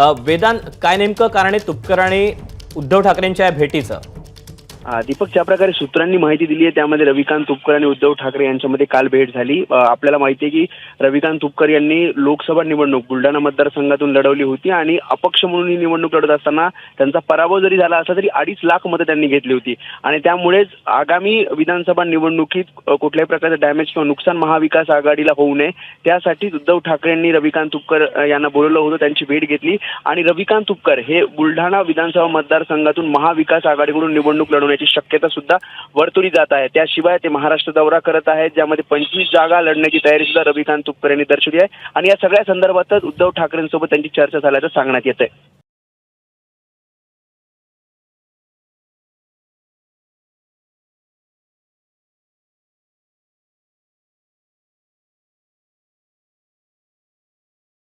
वेदांत, काय नेमकं कारण आहे तुपकर आणि उद्धव ठाकरेंच्या या भेटीचं? दीपक, ज्या प्रकारे सूत्रांनी माहिती दिली आहे त्यामध्ये रविकांत तुपकर आणि उद्धव ठाकरे यांच्यामध्ये काल भेट झाली. आपल्याला माहिती आहे की रविकांत तुपकर यांनी लोकसभा निवडणूक बुलढाणा मतदारसंघातून लढवली होती आणि अपक्ष म्हणून ही निवडणूक लढत असताना त्यांचा पराभव जरी झाला असला तरी 2.5 लाख मतं त्यांनी घेतली होती आणि त्यामुळेच आगामी विधानसभा निवडणुकीत कुठल्याही प्रकारचं डॅमेज किंवा नुकसान महाविकास आघाडीला होऊ नये त्यासाठी उद्धव ठाकरे यांनी रविकांत तुपकर यांना बोलवलं होतं. त्यांची भेट घेतली आणि रविकांत तुपकर हे बुलढाणा विधानसभा मतदारसंघातून महाविकास आघाडीकडून निवडणूक लढवण्याची शक्यता सुद्धा वर्तवली जात आहे. त्याशिवाय ते महाराष्ट्र दौरा करत आहेत ज्यामध्ये 25 जागा लढण्याची तयारी सुद्धा रविकांत तुपकर यांनी दर्शवली आहे आणि या सगळ्या संदर्भातच उद्धव ठाकरेंसोबत त्यांची चर्चा झाल्याचं सांगण्यात येत आहे.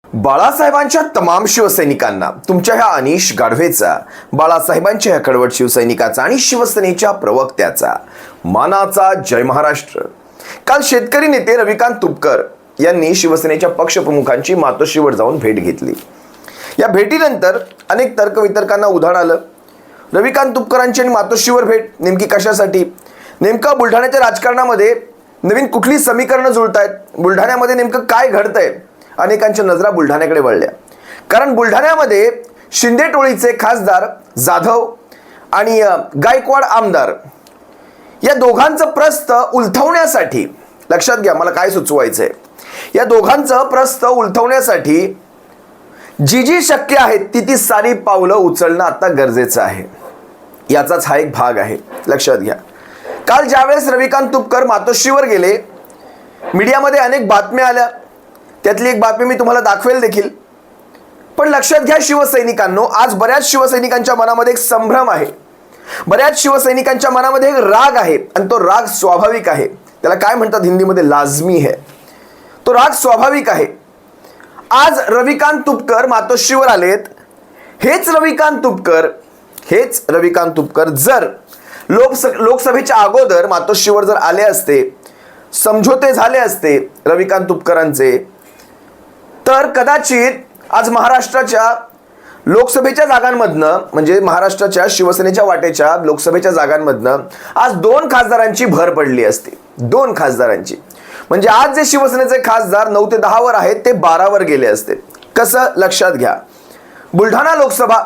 बाळासाहेबांच्या तमाम शिवसैनिकांना तुमच्या ह्या अनिश गाढवेचा, बाळासाहेबांच्या ह्या कडवट शिवसैनिकाचा आणि शिवसेनेच्या प्रवक्त्याचा मानाचा जय महाराष्ट्र. काल शेतकरी नेते रविकांत तुपकर यांनी शिवसेनेच्या पक्षप्रमुखांची मातोश्रीवर जाऊन भेट घेतली. या भेटीनंतर अनेक तर्कवितर्कांना उधाण आलं. रविकांत तुपकरांची आणि मातोश्रीवर भेट नेमकी कशासाठी? नेमका बुलढाण्याच्या राजकारणामध्ये नवीन कुठली समीकरणं जुळतायत? बुलढाण्यामध्ये नेमकं काय घडतंय? अनेकांच्या नजरा बुलढाण्याकडे वळल्या. कारण बुलढाण्यामध्ये शिंदे टोळीचे खासदार जाधव आणि गायकवाड आमदार या दोघांचं प्रस्थ उलथवण्यासाठी, लक्षात घ्या मला काय सुचवायचंय, या दोघांचं प्रस्थ उलथवण्यासाठी जी जी शक्य आहे ती सारी पावलं उचलणं आता गरजेचं आहे. याचाच हा एक भाग आहे, लक्षात घ्या. काल ज्यावेळेस रविकांत तुपकर मातोश्रीवर गेले, मीडियामध्ये अनेक बातम्या आल्या. त्यातली एक बातमी मी तुम्हाला दाखवेल देखील. पण लक्षात घ्या शिवसैनिकांनो, आज बऱ्याच शिवसैनिकांच्या मनामध्ये एक संभ्रम आहे, बऱ्याच शिवसैनिकांच्या मनामध्ये एक राग आहे आणि तो राग स्वाभाविक आहे. त्याला काय म्हणतात हिंदीमध्ये? लाजमी है. तो राग स्वाभाविक आहे. आज रविकांत तुपकर मातोश्रीवर आलेत. हेच रविकांत तुपकर जर लोकसभेच्या अगोदर मातोश्रीवर जर आले असते, समझोते झाले असते रविकांत तुपकरांचे, तर कदाचित आज महाराष्ट्राच्या लोकसभेच्या जागांमधनं, म्हणजे महाराष्ट्राच्या शिवसेनेच्या वाटेच्या लोकसभेच्या जागांमधनं आज 2 खासदारांची भर पडली असती. 2 खासदारांची. म्हणजे आज जे शिवसेनेचे खासदार 9 ते 10 वर आहेत ते 12 वर गेले असते. कसं? लक्षात घ्या. बुलढाणा लोकसभा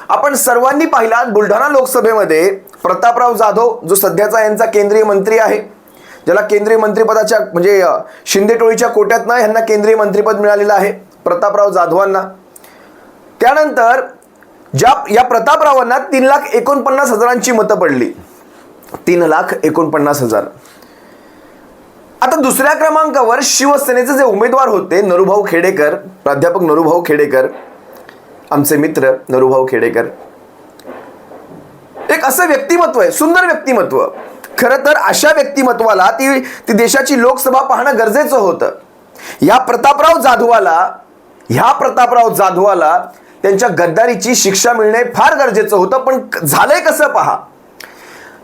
आपण सर्वांनी पाहिला. बुलढाणा लोकसभेमध्ये प्रतापराव जाधव जो सध्याचा यांचा केंद्रीय मंत्री आहे, ज्याला केंद्रीय मंत्रिपदाच्या म्हणजे शिंदे टोळीच्या कोट्यातनं ह्यांना केंद्रीय मंत्रिपद मिळालेलं आहे, प्रतापराव जाधवांना. त्यानंतर या प्रतापरावांना 3,49,000 मतं पडली. 3,49,000. आता दुसऱ्या क्रमांकावर शिवसेनेचे जे उमेदवार होते नरूभाऊ खेडेकर, प्राध्यापक नरूभाऊ खेडेकर, आमचे मित्र नरूभाऊ खेडेकर, एक असं व्यक्तिमत्व आहे, सुंदर व्यक्तिमत्व. खरं तर अशा व्यक्तिमत्वाला ती देशाची लोकसभा पाहणं गरजेचं होतं. ह्या प्रतापराव जाधवाला त्यांच्या गद्दारीची शिक्षा मिळणे फार गरजेचं होतं. पण झालंय कसं पहा.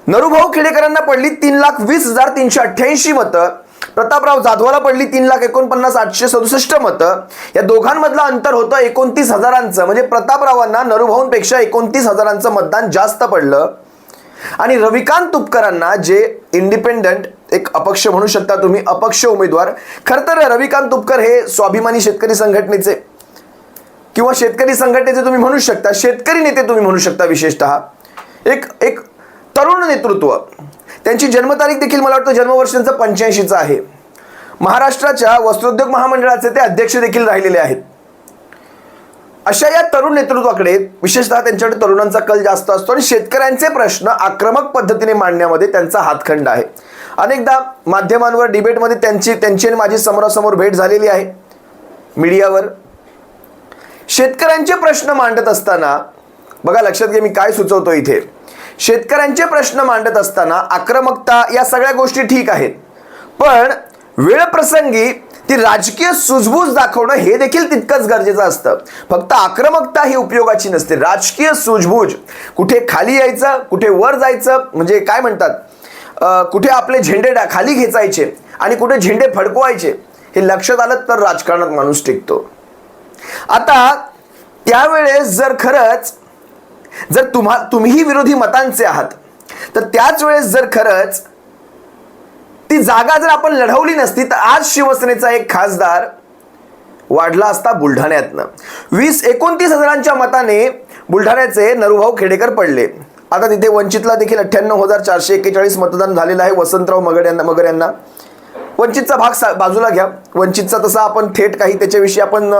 नरूभाऊ खेडेकरांना पडली 3,20,388 मतं, प्रतापराव जाधवाला पडली 3,49,867 मतं. या दोघांमधलं अंतर होतं 29,000. म्हणजे प्रतापरावांना नरूभाऊंपेक्षा 29,000 मतदान जास्त पडलं. आणि रविकांत तुपकरांना, जे इंडिपेंडंट, एक अपक्ष म्हणू शकता तुम्ही, अपक्ष उमेदवार. खरं तर रविकांत तुपकर हे स्वाभिमानी शेतकरी संघटनेचे किंवा शेतकरी संघटनेचे तुम्ही म्हणू शकता, शेतकरी नेते तुम्ही म्हणू शकता. विशेषतः एक तरुण नेतृत्व. त्यांची जन्मतारीख देखील मला वाटतं जन्मवर्ष त्यांचं 85चं आहे. महाराष्ट्राच्या वस्त्रोद्योग महामंडळाचे ते अध्यक्ष देखील राहिलेले आहेत. अशा या तरुण नेतृत्वाकडे, विशेषतः त्यांच्याकडे तरुणांचा कल जास्त असतो आणि शेतकऱ्यांचे प्रश्न आक्रमक पद्धतीने मांडण्यामध्ये त्यांचा हातखंड आहे. अनेकदा माध्यमांवर डिबेटमध्ये त्यांची आणि माझी समोरासमोर भेट झालेली आहे. मीडियावर शेतकऱ्यांचे प्रश्न मांडत असताना बघा, लक्षात घ्या मी काय सुचवतो इथे. शेतकऱ्यांचे प्रश्न मांडत असताना आक्रमकता या सगळ्या गोष्टी ठीक आहेत, पण वेळ प्रसंगी ती राजकीय सूझबूझ दाखवणं हे देखील तितकंच गरजेचं असतं. फक्त आक्रमकता ही उपयोगाची नसते. राजकीय सूझबूझ, कुठे खाली यायचं, कुठे वर जायचं, म्हणजे काय म्हणतात, कुठे आपले झेंडे खाली घेचायचे आणि कुठे झेंडे फडकवायचे, हे लक्षात आलं तर राजकारणात माणूस टिकतो. आता त्यावेळेस जर खरंच जर तुम्हीही विरोधी मतांचे आहात, तर त्याच वेळेस जर खरंच ती जागा जर आपण लढवली नसती, तर आज शिवसेनेचा एक खासदार वाढला असता बुलढाण्यातनं. 20-29 हजारांच्या मताने बुलढाण्याचे नरूभाऊ खेडेकर पडले. आता तिथे वंचितला देखील 98,441 मतदान झालेलं आहे. वसंतराव मगर यांना वंचितचा भाग बाजूला घ्या. वंचितचा तसा आपण थेट काही त्याच्याविषयी आपण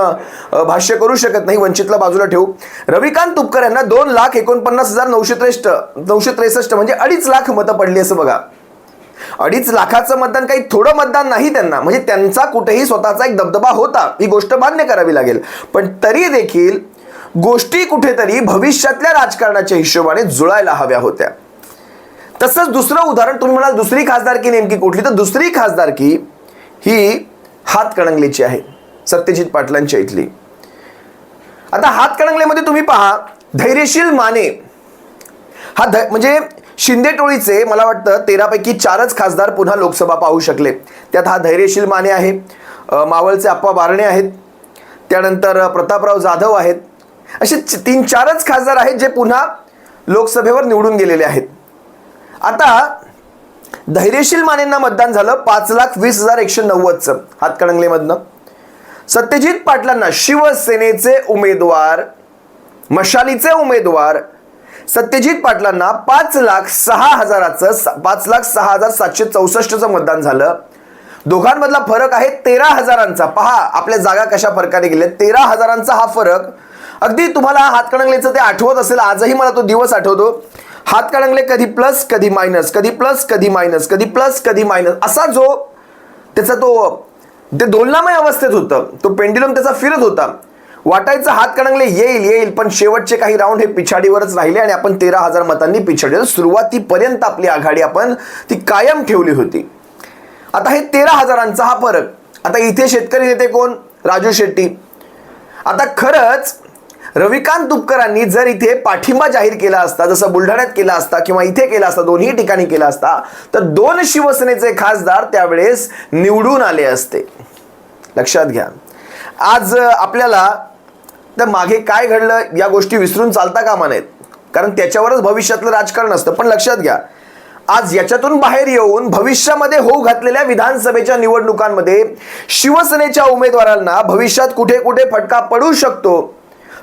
भाष्य करू शकत नाही, वंचितला बाजूला ठेवू. रविकांत तुपकर यांना 2,49,963 म्हणजे 2.5 लाख मतं पडली असं बघा. 2.5 लाखाचं मतदान काही थोडं मतदान नाही त्यांना, म्हणजे त्यांचा कुठेही स्वतःचा एक दबदबा होता, ही गोष्ट मान्य करावी लागेल. पण तरी देखील गोष्टी कुठेतरी भविष्यातल्या राजकारणाच्या हिशोबाने जुळायला हव्या होत्या. तसंच दुसरं उदाहरण, तुम्ही म्हणाल दुसरी खासदारकी नेमकी कुठली, तर दुसरी खासदारकी ही हातकणंगलेची आहे, सत्यजित पाटलांच्या इथली. आता हातकणंगलेमध्ये तुम्ही पहा, धैर्यशील माने म्हणजे शिंदे टोळीचे मला वाटतं 13 पैकी 4च खासदार पुन्हा लोकसभा पाहू शकले. त्यात हा धैर्यशील माने आहे, मावळचे आप्पा बारणे आहेत, त्यानंतर प्रतापराव जाधव आहेत. असे 3-4च खासदार आहेत जे पुन्हा लोकसभेवर निवडून गेलेले आहेत. आता धैर्यशील मानेंना मतदान झालं 5,20,190चं हातकणंगलेमधनं. सत्यजित पाटलांना शिवसेनेचे उमेदवार, मशालीचे उमेदवार सत्यजित पाटलांना 5,06,764चं मतदान झालं. दोघांमधला फरक आहे 13,000चा. पहा आपल्या जागा कशा फरकाने गेल्या, 13,000चा हा फरक. अगदी तुम्हाला हातकणंगलेचं ते आठवत असेल, आजही मला तो दिवस आठवतो. हातकणंगले कधी प्लस कधी मायनस, कधी प्लस कधी मायनस, कधी प्लस कधी मायनस, असा जो त्याचा ते दोलनामय अवस्थेत होतं, तो पेंड्युलम त्याचा फिरत होता. वाटायचं हातकणंगले येईल, पण शेवटचे काही राऊंड हे पिछाडीवरच राहिले आणि आपण 13,000 मतांनी पिछाडीवर सुरुवातीपर्यंत आपली आघाडी आपण ती कायम ठेवली होती. आता हे 13,000चा हा फरक. आता इथे शेतकरी नेते कोण, राजू शेट्टी. आता खरंच रविकांत तुपकरांनी जर इथे पाठिंबा जाहीर केला असता, जसं बुलढाण्यात केला असता किंवा इथे केला असता, दोन्ही ठिकाणी केला असता, तर 2 शिवसेनेचे खासदार त्यावेळेस निवडून आले असते. लक्षात घ्या. आज आपल्याला तर मागे काय घडलं या गोष्टी विसरून चालता कामा नयेत, कारण त्याच्यावरच भविष्यातलं राजकारण असतं. पण लक्षात घ्या, आज याच्यातून बाहेर येऊन भविष्यामध्ये होऊ घातलेल्या विधानसभेच्या निवडणुकांमध्ये शिवसेनेच्या उमेदवारांना भविष्यात कुठे कुठे फटका पडू शकतो.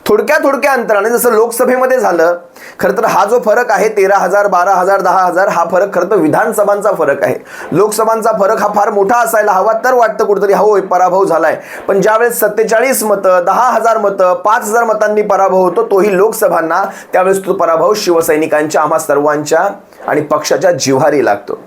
थोडक्या अंतराने जसं लोकसभेमध्ये झालं. खरं तर हा जो फरक आहे 13,000, 12,000, 10,000 हा फरक खरं तर विधानसभांचा फरक आहे. लोकसभांचा फरक हा फार मोठा असायला हवा, तर वाटतं कुठेतरी होय पराभव झालाय. पण ज्यावेळेस 47 मतं, 10,000 मतं, 5,000 मतांनी पराभव होतो, तोही लोकसभांना, त्यावेळेस तो पराभव शिवसैनिकांच्या, आम्हा सर्वांच्या आणि पक्षाच्या जिव्हारी लागतो.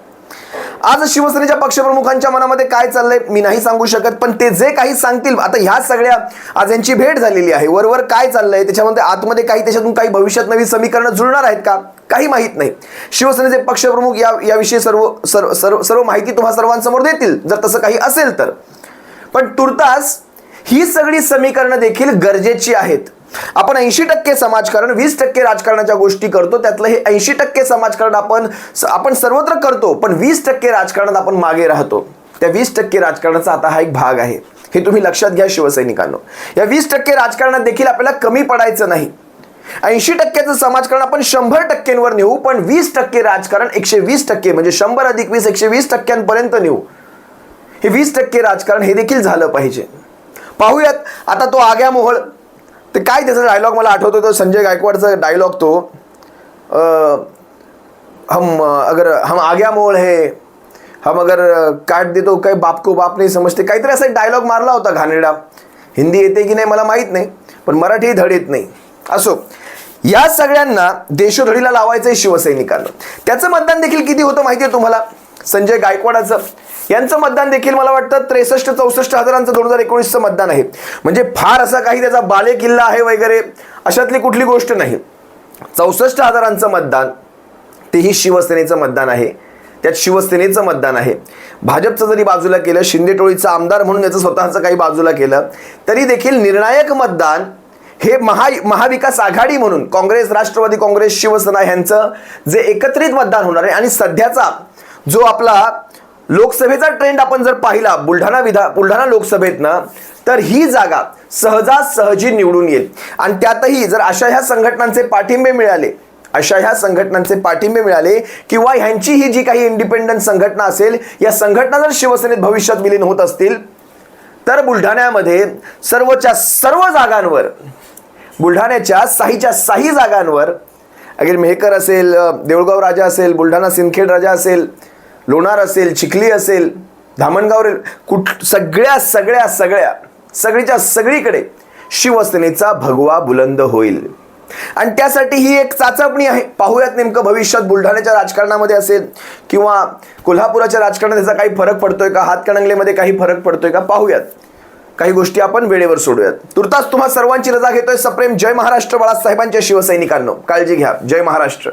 आज शिवसेनेच्या पक्षप्रमुखांच्या मनामध्ये काय चाललंय मी नाही सांगू शकत, पण ते जे काही सांगतील, आता ह्या सगळ्या आज यांची भेट झालेली आहे, वरवर काय चाललंय त्याच्यामध्ये आतमध्ये काही त्याच्यातून काही भविष्यात नवी समीकरणं जुळणार आहेत का काही माहीत नाही. शिवसेनेचे पक्षप्रमुख याविषयी सर्व माहिती तुम्हा सर्वांसमोर देतील जर तसं काही असेल तर. पण तुर्तास ही सगळी समीकरणं देखील गरजेची आहेत. आपण 80% समाजकारण, 20% राजकारणाच्या गोष्टी करतो, त्यातलं हे 80% समाजकारण आपण सर्वत्र करतो, पण 20% राजकारणात आपण मागे राहतो. त्या 20% राजकारणाचा आता हा एक भाग आहे, हे तुम्ही लक्षात घ्या शिवसैनिकांनो. या 20% राजकारणात देखील आपल्याला कमी पडायचं नाही. 80%चं समाजकारण आपण 100%वर नेऊ, पण 20% राजकारण 120% म्हणजे 100 + 20 120%पर्यंत नेऊ. हे 20% राजकारण हे देखील झालं पाहिजे. पाहूयात आता तो आग्या मोहळ, ते काय त्याचा डायलॉग मला आठवतो, तो संजय गायकवाडचा डायलॉग, तो हम आग्या मोहळ है, हम अगर काट दे तो काय बाप को बाप नाही समजते, काहीतरी असा एक डायलॉग मारला होता घाणेरडा. हिंदी येते की नाही मला माहीत नाही, पण मराठी धड येत नाही. असो, या सगळ्यांना देशोधडीला लावायचं आहे शिवसैनिकांना. त्याचं मतदान देखील किती होतं माहिती आहे तुम्हाला, संजय गायकवाडाचं यांचं मतदान देखील मला वाटतं 63-64 हजारांचं 2019चं मतदान आहे. म्हणजे फार असा काही त्याचा बाले किल्ला आहे वगैरे अशातली कुठली गोष्ट नाही. 64 हजारांचं मतदान, तेही शिवसेनेचं मतदान आहे. त्यात शिवसेनेचं मतदान आहे. भाजपचं जरी बाजूला केलं, शिंदे टोळीचा आमदार म्हणून याचं स्वतःचं काही बाजूला केलं, तरी देखील निर्णायक मतदान हे महाविकास आघाडी म्हणून काँग्रेस, राष्ट्रवादी काँग्रेस, शिवसेना ह्यांचं जे एकत्रित मतदान होणार आहे. आणि सध्याचा जो आपला लोकसभेचा ट्रेंड आपण जर पाहिला बुलढाणा लोकसभेत ना, तर ही जागा सहजासहजी निवडून येईल. आणि त्यातही जर अशा ह्या संघटनांचे पाठिंबे मिळाले किंवा ह्यांची ही जी काही इंडिपेंडंट संघटना असेल, या संघटना जर शिवसेनेत भविष्यात विलीन होत असतील, तर बुलढाण्यामध्ये सर्वच्या सर्व जागांवर, बुलढाण्याच्या साहीच्या साही जागांवर, अगेल मेहकर असेल, देऊळगाव राजा असेल, बुलढाणा सिंदखेड राजा असेल, लोणार असेल, चिखली असेल, धामणगाव सगळीच्या सगळीकडे शिवसेनेचा भगवा बुलंद होईल. आणि त्यासाठी ही एक चाचपणी आहे. पाहूयात नेमकं भविष्यात बुलढाण्याच्या राजकारणामध्ये असेल किंवा कोल्हापुराच्या राजकारणात त्याचा काही फरक पडतोय का, हातकणंगलेमध्ये काही फरक पडतोय का, पाहूयात. काही गोष्टी आपण वेळेवर सोडूयात. तुर्तास तुम्हा सर्वांची रजा घेतोय. सप्रेम जय महाराष्ट्र बाळासाहेबांच्या शिवसैनिकांनो. काळजी घ्या. जय महाराष्ट्र.